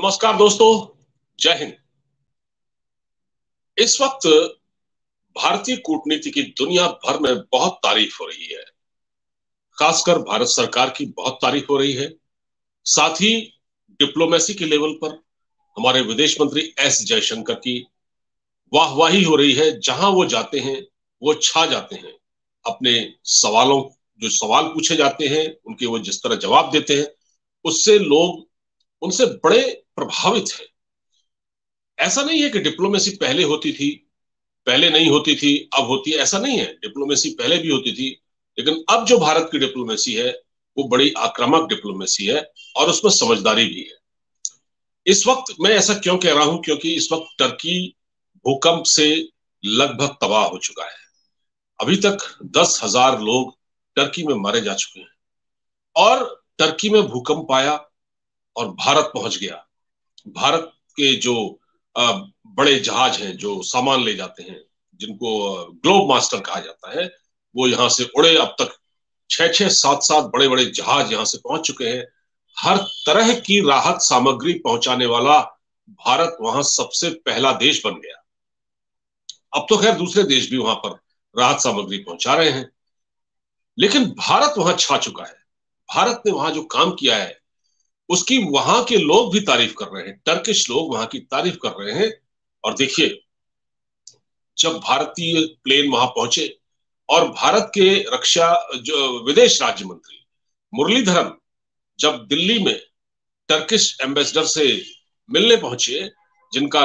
नमस्कार दोस्तों। जय हिंद। इस वक्त भारतीय कूटनीति की दुनिया भर में बहुत तारीफ हो रही है। खासकर भारत सरकार की बहुत तारीफ हो रही है। साथ ही डिप्लोमेसी के लेवल पर हमारे विदेश मंत्री एस जयशंकर की वाहवाही हो रही है। जहां वो जाते हैं वो छा जाते हैं। अपने सवालों, जो सवाल पूछे जाते हैं उनके वो जिस तरह जवाब देते हैं, उससे लोग उनसे बड़े प्रभावित हैं। ऐसा नहीं है कि डिप्लोमेसी पहले होती थी, पहले नहीं होती थी, अब होती है, ऐसा नहीं है। डिप्लोमेसी पहले भी होती थी, लेकिन अब जो भारत की डिप्लोमेसी है वो बड़ी आक्रामक डिप्लोमेसी है और उसमें समझदारी भी है। इस वक्त मैं ऐसा क्यों कह रहा हूं, क्योंकि इस वक्त टर्की भूकंप से लगभग तबाह हो चुका है। अभी तक 10,000 लोग टर्की में मारे जा चुके हैं। और टर्की में भूकंप आया और भारत पहुंच गया। भारत के जो बड़े जहाज हैं जो सामान ले जाते हैं, जिनको ग्लोब मास्टर कहा जाता है, वो यहां से उड़े। अब तक 6-6, 7-7 बड़े बड़े जहाज यहां से पहुंच चुके हैं। हर तरह की राहत सामग्री पहुंचाने वाला भारत वहां सबसे पहला देश बन गया। अब तो खैर दूसरे देश भी वहां पर राहत सामग्री पहुंचा रहे हैं, लेकिन भारत वहां छा चुका है। भारत ने वहां जो काम किया है उसकी वहां के लोग भी तारीफ कर रहे हैं। टर्किश लोग वहां की तारीफ कर रहे हैं। और देखिए, जब भारतीय प्लेन वहां पहुंचे और भारत के रक्षा जो विदेश राज्य मंत्री मुरलीधरन जब दिल्ली में टर्किश एम्बेसडर से मिलने पहुंचे, जिनका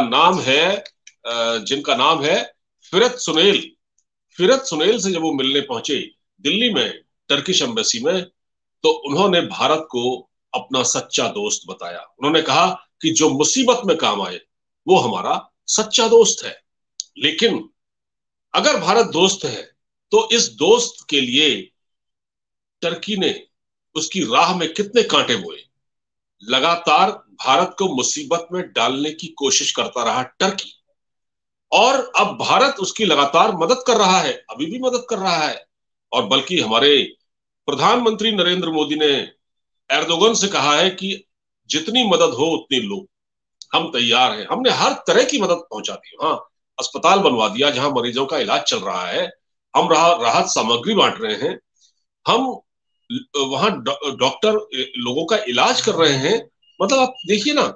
नाम है फिरत सुनेल। फिरत सुनेल से जब वो मिलने पहुंचे दिल्ली में टर्किश एम्बेसी में, तो उन्होंने भारत को अपना सच्चा दोस्त बताया। उन्होंने कहा कि जो मुसीबत में काम आए वो हमारा सच्चा दोस्त है। लेकिन अगर भारत दोस्त है तो इस दोस्त के लिए टर्की ने उसकी राह में कितने कांटे बोए। लगातार भारत को मुसीबत में डालने की कोशिश करता रहा टर्की, और अब भारत उसकी लगातार मदद कर रहा है, अभी भी मदद कर रहा है। और बल्कि हमारे प्रधानमंत्री नरेंद्र मोदी ने एर्दोगन से कहा है कि जितनी मदद हो उतनी लो, हम तैयार हैं। हमने हर तरह की मदद पहुंचा दी। हाँ, अस्पताल बनवा दिया जहां मरीजों का इलाज चल रहा है। हम राहत सामग्री बांट रहे हैं। हम वहां डॉक्टर लोगों का इलाज कर रहे हैं। मतलब आप देखिए ना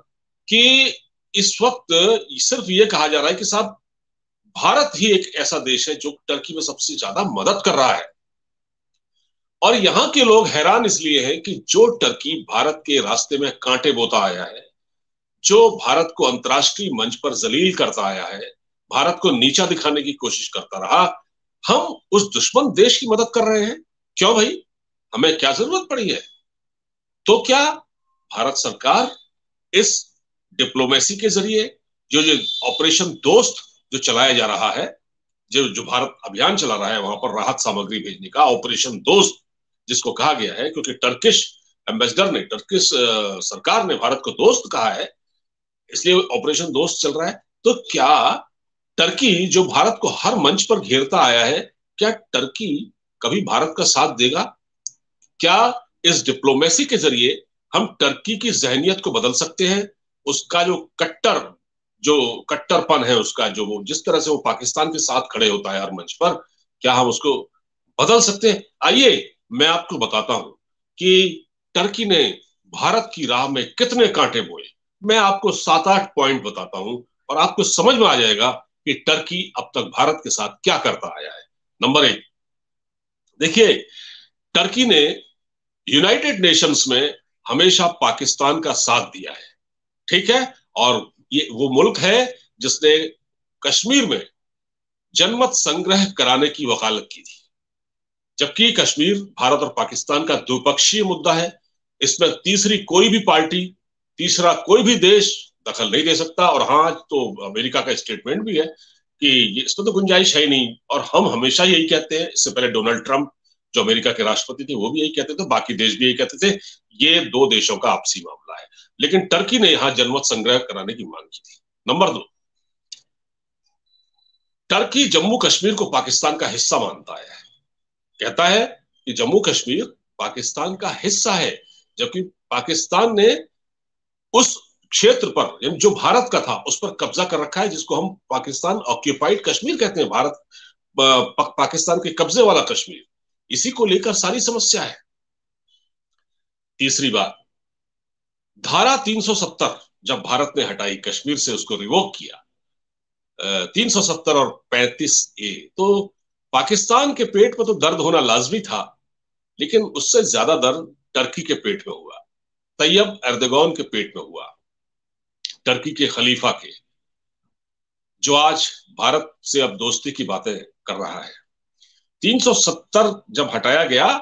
कि इस वक्त सिर्फ ये कहा जा रहा है कि साहब भारत ही एक ऐसा देश है जो टर्की में सबसे ज्यादा मदद कर रहा है। और यहां के लोग हैरान इसलिए हैं कि जो टर्की भारत के रास्ते में कांटे बोता आया है, जो भारत को अंतर्राष्ट्रीय मंच पर जलील करता आया है, भारत को नीचा दिखाने की कोशिश करता रहा, हम उस दुश्मन देश की मदद कर रहे हैं। क्यों भाई, हमें क्या जरूरत पड़ी है? तो क्या भारत सरकार इस डिप्लोमेसी के जरिए जो जो ऑपरेशन दोस्त जो चलाया जा रहा है, जो जो भारत अभियान चला रहा है वहां पर राहत सामग्री भेजने का, ऑपरेशन दोस्त जिसको कहा गया है, क्योंकि टर्किश एम्बेसडर ने, टर्किश सरकार ने भारत को दोस्त कहा है, इसलिए ऑपरेशन दोस्त चल रहा है। तो क्या टर्की जो भारत को हर मंच पर घेरता आया है, क्या टर्की कभी भारत का साथ देगा? क्या इस डिप्लोमेसी के जरिए हम टर्की की जहनियत को बदल सकते हैं? उसका जो कट्टरपन है, उसका जो वो जिस तरह से वो पाकिस्तान के साथ खड़े होता है हर मंच पर, क्या हम उसको बदल सकते हैं? आइए मैं आपको बताता हूं कि टर्की ने भारत की राह में कितने कांटे बोए। मैं आपको 7-8 पॉइंट बताता हूं और आपको समझ में आ जाएगा कि टर्की अब तक भारत के साथ क्या करता आया है। नंबर 1, देखिए, टर्की ने यूनाइटेड नेशंस में हमेशा पाकिस्तान का साथ दिया है, ठीक है। और ये वो मुल्क है जिसने कश्मीर में जनमत संग्रह कराने की वकालत की थी, जबकि कश्मीर भारत और पाकिस्तान का द्विपक्षीय मुद्दा है। इसमें तीसरी कोई भी पार्टी, तीसरा कोई भी देश दखल नहीं दे सकता। और हाँ, तो अमेरिका का स्टेटमेंट भी है कि इसमें तो गुंजाइश है ही नहीं। और हम हमेशा यही कहते हैं, इससे पहले डोनाल्ड ट्रंप जो अमेरिका के राष्ट्रपति थे वो भी यही कहते थे, बाकी देश भी यही कहते थे, ये दो देशों का आपसी मामला है। लेकिन टर्की ने यहां जनमत संग्रह कराने की मांग की थी। नंबर 2, टर्की जम्मू कश्मीर को पाकिस्तान का हिस्सा मानता है। कहता है कि जम्मू कश्मीर पाकिस्तान का हिस्सा है, जबकि पाकिस्तान ने उस क्षेत्र पर, यानी जो भारत का था, उस पर कब्जा कर रखा है, जिसको हम पाकिस्तान ऑक्यूपाइड कश्मीर कहते हैं। भारत पाकिस्तान के कब्जे वाला कश्मीर, इसी को लेकर सारी समस्या है। तीसरी बात, धारा 370 जब भारत ने हटाई कश्मीर से, उसको रिवोक किया, 370 और 35A, तो पाकिस्तान के पेट में तो दर्द होना लाजमी था, लेकिन उससे ज्यादा दर्द टर्की के पेट में हुआ, तैयब एर्दोगान के पेट में हुआ, टर्की के खलीफा के, जो आज भारत से अब दोस्ती की बातें कर रहा है। 370 जब हटाया गया,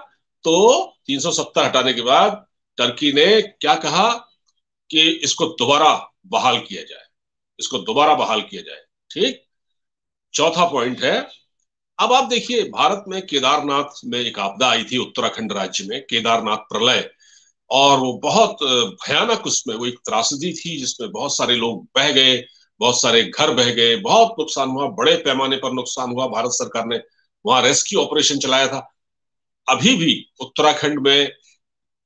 तो 370 हटाने के बाद टर्की ने क्या कहा कि इसको दोबारा बहाल किया जाए, इसको दोबारा बहाल किया जाए। ठीक। चौथा पॉइंट है, अब आप देखिए, भारत में केदारनाथ में एक आपदा आई थी, उत्तराखंड राज्य में केदारनाथ प्रलय, और वो बहुत भयानक, उसमें वो एक त्रासदी थी जिसमें बहुत सारे लोग बह गए, बहुत सारे घर बह गए, बहुत नुकसान हुआ, बड़े पैमाने पर नुकसान हुआ। भारत सरकार ने वहां रेस्क्यू ऑपरेशन चलाया था। अभी भी उत्तराखंड में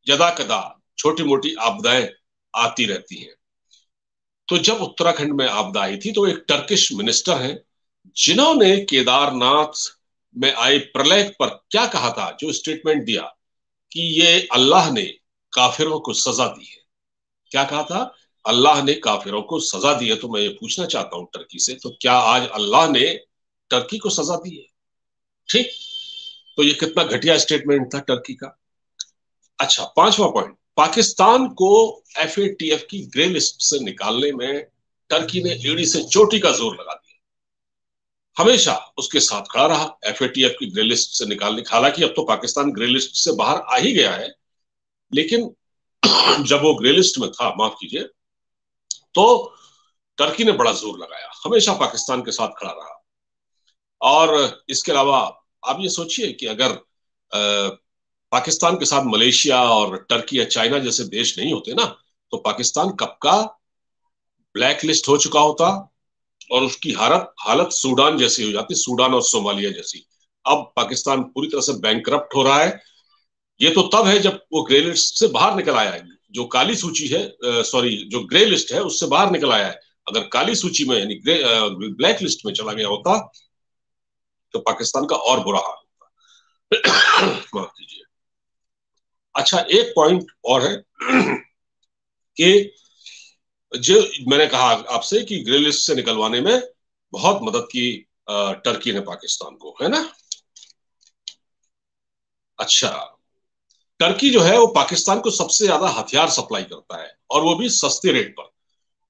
यदा कदा छोटी मोटी आपदाएं आती रहती हैं। तो जब उत्तराखंड में आपदा आई थी, तो एक टर्किश मिनिस्टर हैं, जिन्होंने केदारनाथ में आए प्रलय पर क्या कहा था, जो स्टेटमेंट दिया कि ये अल्लाह ने काफिरों को सजा दी है। क्या कहा था? अल्लाह ने काफिरों को सजा दी है। तो मैं ये पूछना चाहता हूं टर्की से, तो क्या आज अल्लाह ने टर्की को सजा दी है? ठीक। तो ये कितना घटिया स्टेटमेंट था टर्की का। अच्छा, पांचवा पॉइंट, पाकिस्तान को FATF की ग्रे लिस्ट से निकालने में टर्की ने एड़ी से चोटी का जोर लगा दिया, हमेशा उसके साथ खड़ा रहा FATF की ग्रे लिस्ट से निकालने। हालांकि अब तो पाकिस्तान ग्रे लिस्ट से बाहर आ ही गया है, लेकिन जब वो ग्रे लिस्ट में था, माफ कीजिए, तो टर्की ने बड़ा जोर लगाया, हमेशा पाकिस्तान के साथ खड़ा रहा। और इसके अलावा आप ये सोचिए कि अगर पाकिस्तान के साथ मलेशिया और टर्की या चाइना जैसे देश नहीं होते ना, तो पाकिस्तान कब का ब्लैक लिस्ट हो चुका होता, और उसकी हालत हालत सूडान जैसी हो जाती, सूडान और सोमालिया जैसी। अब पाकिस्तान पूरी तरह से बैंकरप्ट हो रहा है। ये तो तब है जब वो ग्रे लिस्ट से बाहर निकल आया है, जो काली सूची है, सॉरी, जो ग्रे लिस्ट है उससे बाहर निकल आया है। अगर काली सूची में, यानी ब्लैक लिस्ट में चला गया होता, तो पाकिस्तान का और बुरा हाल होता। माफ कीजिए। अच्छा, एक पॉइंट और है कि जो मैंने कहा आपसे कि ग्रे लिस्ट से निकलवाने में बहुत मदद की टर्की ने पाकिस्तान को, है ना। अच्छा, टर्की जो है वो पाकिस्तान को सबसे ज्यादा हथियार सप्लाई करता है, और वो भी सस्ते रेट पर,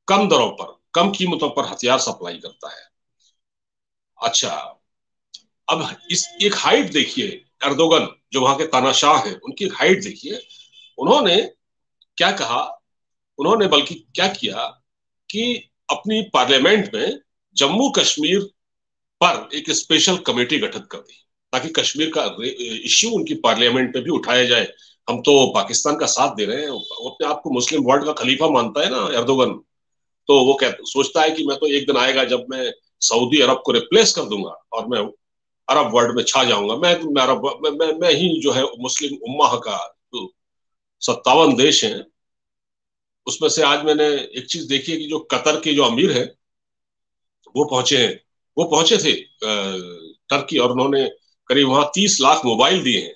कम दरों पर, कम कीमतों पर हथियार सप्लाई करता है। अच्छा, अब इस एक हाइट देखिए, एर्दोगन जो वहां के तानाशाह हैं, उनकी एक हाइट देखिए। उन्होंने क्या कहा, उन्होंने बल्कि क्या किया कि अपनी पार्लियामेंट में जम्मू कश्मीर पर एक स्पेशल कमेटी गठित कर दी, ताकि कश्मीर का इश्यू उनकी पार्लियामेंट में भी उठाया जाए। हम तो पाकिस्तान का साथ दे रहे हैं, वो अपने आप को मुस्लिम वर्ल्ड का खलीफा मानता है ना एर्दोगन। तो वो सोचता है कि मैं तो एक दिन आएगा जब मैं सऊदी अरब को रिप्लेस कर दूंगा और मैं अरब वर्ल्ड में छा जाऊंगा। मैं अरब मैं ही जो है मुस्लिम उम्मा का, तो 57 देश हैं, उसमें से आज मैंने एक चीज देखी है कि जो कतर के जो अमीर है, वो पहुंचे हैं, वो पहुंचे थे टर्की, और उन्होंने करीब वहां 30 लाख मोबाइल दिए हैं,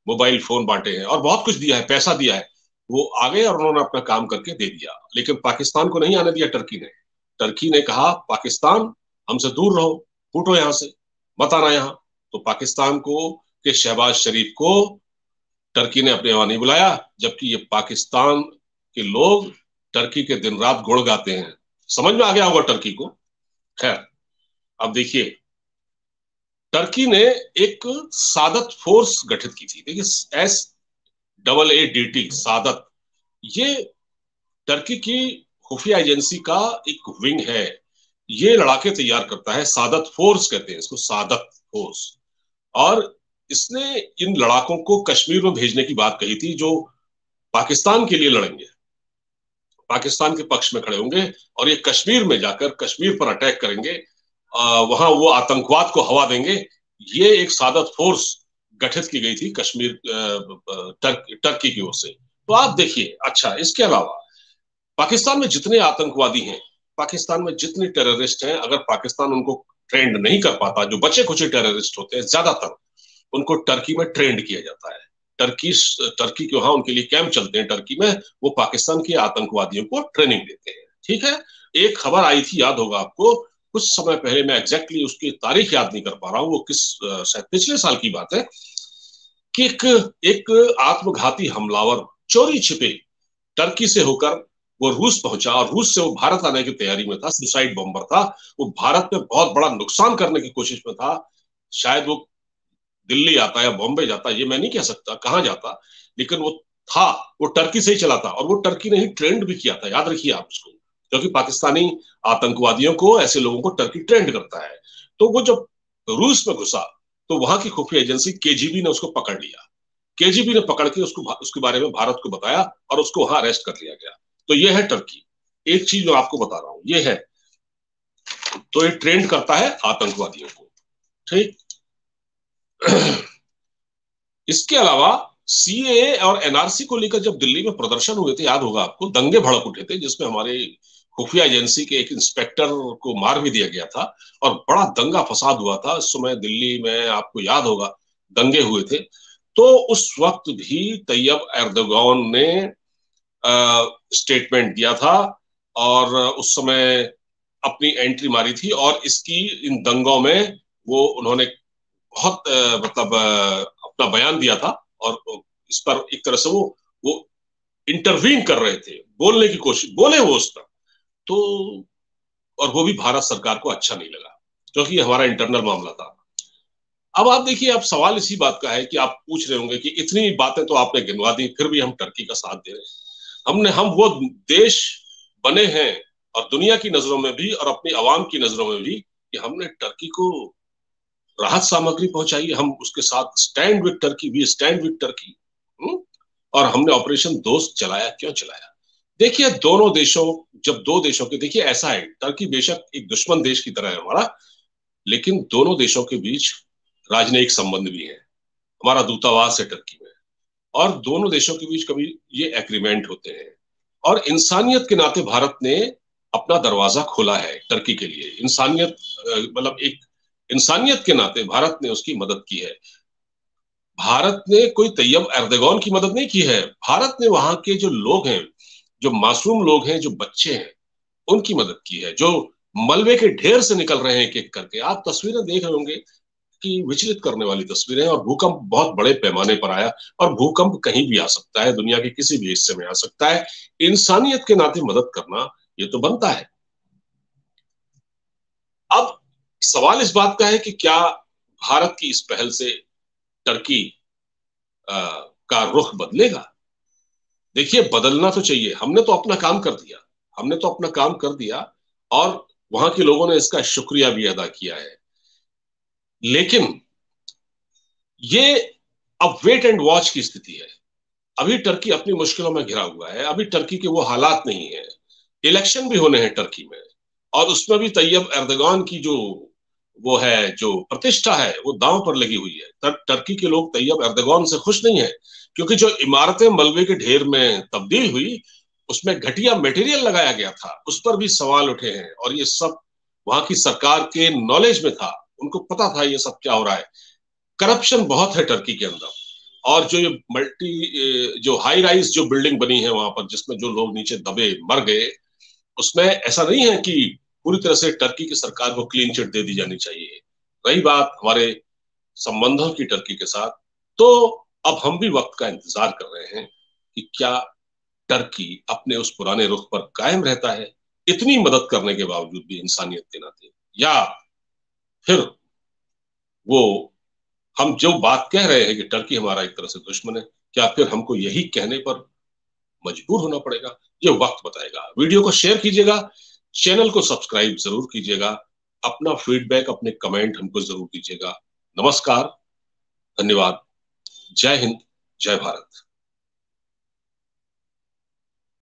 मोबाइल फोन बांटे हैं, और बहुत कुछ दिया है, पैसा दिया है। वो आ गए और उन्होंने अपना काम करके दे दिया, लेकिन पाकिस्तान को नहीं आने दिया टर्की ने। टर्की ने कहा, पाकिस्तान हमसे दूर रहो, फूटो यहां से, मत आना यहाँ। तो पाकिस्तान को, के शहबाज शरीफ को टर्की ने अपने वहां नहीं बुलाया, जबकि ये पाकिस्तान के लोग टर्की के दिन रात गुण गाते हैं। समझ में आ गया होगा टर्की को। खैर, अब देखिए, टर्की ने एक सादत फोर्स गठित की थी। देखिए, SAADT, सादत, ये टर्की की खुफिया एजेंसी का एक विंग है। ये लड़ाके तैयार करता है, सादत फोर्स कहते हैं इसको, सादत फोर्स। और इसने इन लड़ाकों को कश्मीर में भेजने की बात कही थी, जो पाकिस्तान के लिए लड़ेंगे, पाकिस्तान के पक्ष में खड़े होंगे, और ये कश्मीर में जाकर कश्मीर पर अटैक करेंगे, वहां वो आतंकवाद को हवा देंगे। ये एक सादत फोर्स गठित की गई थी कश्मीर, टर्की की ओर से। तो आप देखिए। अच्छा, इसके अलावा पाकिस्तान में जितने आतंकवादी हैं, पाकिस्तान में जितने टेररिस्ट हैं, अगर पाकिस्तान उनको ट्रेंड नहीं कर पाता, जो बचे कुछ टेररिस्ट होते हैं ज्यादातर उनको टर्की में ट्रेंड किया जाता है। टर्की टर्की के वहां उनके लिए कैंप चलते हैं टर्की में, वो पाकिस्तान के आतंकवादियों को ट्रेनिंग देते हैं। ठीक है। एक खबर आई थी, याद होगा आपको, कुछ समय पहले, मैं एग्जैक्टली उसकी तारीख याद नहीं कर पा रहा हूँ, वो किस शायद पिछले साल की बात है, कि एक आत्मघाती हमलावर चोरी छिपे टर्की से होकर वो रूस पहुंचा, और रूस से वो भारत आने की तैयारी में था, सुसाइड बॉम्बर था। वो भारत में बहुत बड़ा नुकसान करने की कोशिश में था। शायद वो दिल्ली आता या बॉम्बे जाता, ये मैं नहीं कह सकता कहां जाता, लेकिन वो था, वो टर्की से ही चला था, और वो टर्की ने ही ट्रेंड भी किया था, याद रखिए आप उसको, क्योंकि पाकिस्तानी आतंकवादियों को, ऐसे लोगों को टर्की ट्रेंड करता है। तो वो जब रूस में घुसा तो वहां की खुफिया एजेंसी केजीबी ने उसको पकड़ लिया। केजीबी ने पकड़ के उसको उसके बारे में भारत को बताया और उसको वहां अरेस्ट कर लिया गया। तो ये है टर्की। एक चीज जो आपको बता रहा हूं ये है, तो ये ट्रेंड करता है आतंकवादियों को। ठीक। इसके अलावा सीएए और एनआरसी को लेकर जब दिल्ली में प्रदर्शन हुए थे, याद होगा आपको, दंगे भड़क उठे थे, जिसमें हमारे खुफिया एजेंसी के एक इंस्पेक्टर को मार भी दिया गया था, और बड़ा दंगा फसाद हुआ था उस समय दिल्ली में, आपको याद होगा, दंगे हुए थे। तो उस वक्त भी तैयब एर्दोगान ने स्टेटमेंट दिया था, और उस समय अपनी एंट्री मारी थी, और इसकी इन दंगों में वो उन्होंने बहुत मतलब अपना बयान दिया था, और इस पर एक तरह से वो इंटरवीन कर रहे थे, बोलने की कोशिश, बोले वो उस पर। तो और वो भी भारत सरकार को अच्छा नहीं लगा, क्योंकि हमारा इंटरनल मामला था। अब आप देखिए, अब सवाल इसी बात का है कि आप पूछ रहे होंगे कि इतनी बातें तो आपने गिनवा दी, फिर भी हम टर्की का साथ दे रहे हैं। हम वो देश बने हैं, और दुनिया की नजरों में भी और अपनी आवाम की नजरों में भी, कि हमने टर्की को राहत सामग्री पहुंचाई है, हम उसके साथ stand with Turkey, we stand with Turkey. और हमने ऑपरेशन दोस्त चलाया, क्यों चलाया? देखिए, दोनों देशों, जब दो देशों के, देखिए ऐसा है, टर्की बेशक एक दुश्मन देश की तरह है हमारा, लेकिन दोनों देशों के बीच राजनयिक संबंध भी है। हमारा दूतावास है टर्की में, और दोनों देशों के बीच कभी ये एग्रीमेंट होते हैं, और इंसानियत के नाते भारत ने अपना दरवाजा खोला है टर्की के लिए। इंसानियत मतलब एक इंसानियत के नाते भारत ने उसकी मदद की है। भारत ने कोई तैयब एर्दोगान की मदद नहीं की है, भारत ने वहां के जो लोग हैं, जो मासूम लोग हैं, जो बच्चे हैं, उनकी मदद की है, जो मलबे के ढेर से निकल रहे हैं एक एक करके। आप तस्वीरें देख रहे होंगे कि विचलित करने वाली तस्वीरें हैं, और भूकंप बहुत बड़े पैमाने पर आया, और भूकंप कहीं भी आ सकता है, दुनिया के किसी भी हिस्से में आ सकता है। इंसानियत के नाते मदद करना ये तो बनता है। अब सवाल इस बात का है कि क्या भारत की इस पहल से टर्की का रुख बदलेगा? देखिए, बदलना तो चाहिए, हमने तो अपना काम कर दिया, हमने तो अपना काम कर दिया, और वहां के लोगों ने इसका शुक्रिया भी अदा किया है। लेकिन ये अब वेट एंड वॉच की स्थिति है। अभी टर्की अपनी मुश्किलों में घिरा हुआ है, अभी टर्की के वो हालात नहीं है। इलेक्शन भी होने हैं टर्की में, और उसमें भी तैयब एर्दोगान की जो वो है, जो प्रतिष्ठा है, वो दांव पर लगी हुई है। टर्की के लोग तैयब एर्दोगान से खुश नहीं है, क्योंकि जो इमारतें मलबे के ढेर में तब्दील हुई, उसमें घटिया मटेरियल लगाया गया था, उस पर भी सवाल उठे हैं, और ये सब वहां की सरकार के नॉलेज में था, उनको पता था ये सब क्या हो रहा है। करप्शन बहुत है टर्की के अंदर, और जो ये जो हाई राइज जो बिल्डिंग बनी है वहां पर, जिसमें जो लोग नीचे दबे मर गए, उसमें ऐसा नहीं है कि पूरी तरह से टर्की की सरकार को क्लीन चिट दे दी जानी चाहिए। रही बात हमारे संबंधों की टर्की के साथ, तो अब हम भी वक्त का इंतजार कर रहे हैं कि क्या टर्की अपने उस पुराने रुख पर कायम रहता है, इतनी मदद करने के बावजूद भी इंसानियत के नाते, या फिर वो, हम जो बात कह रहे हैं कि टर्की हमारा एक तरह से दुश्मन है, क्या फिर हमको यही कहने पर मजबूर होना पड़ेगा? ये वक्त बताएगा। वीडियो को शेयर कीजिएगा, चैनल को सब्सक्राइब जरूर कीजिएगा, अपना फीडबैक, अपने कमेंट हमको जरूर दीजिएगा। नमस्कार, धन्यवाद, जय हिंद, जय भारत।